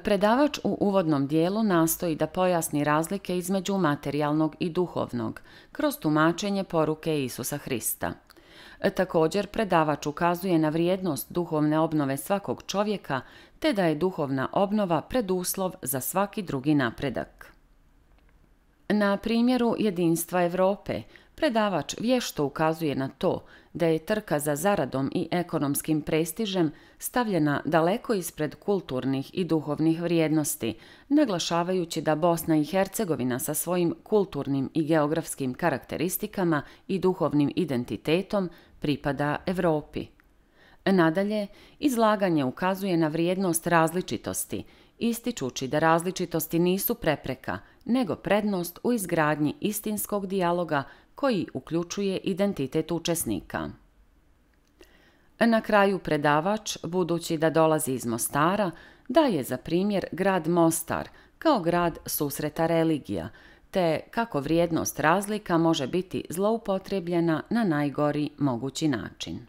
Predavač u uvodnom dijelu nastoji da pojasni razlike između materijalnog i duhovnog kroz tumačenje poruke Isusa Hrista. Također, predavač ukazuje na vrijednost duhovne obnove svakog čovjeka, te da je duhovna obnova preduslov za svaki drugi napredak. Na primjeru jedinstva Europe, predavač vješto ukazuje na to da je trka za zaradom i ekonomskim prestižem stavljena daleko ispred kulturnih i duhovnih vrijednosti, naglašavajući da Bosna i Hercegovina sa svojim kulturnim i geografskim karakteristikama i duhovnim identitetom pripada Europi. Nadalje, izlaganje ukazuje na vrijednost različitosti, ističući da različitosti nisu prepreka, nego prednost u izgradnji istinskog dijaloga koji uključuje identitet učesnika. Na kraju predavač, budući da dolazi iz Mostara, daje za primjer grad Mostar kao grad susreta religija, te kako vrijednost razlika može biti zloupotrijebljena na najgori mogući način.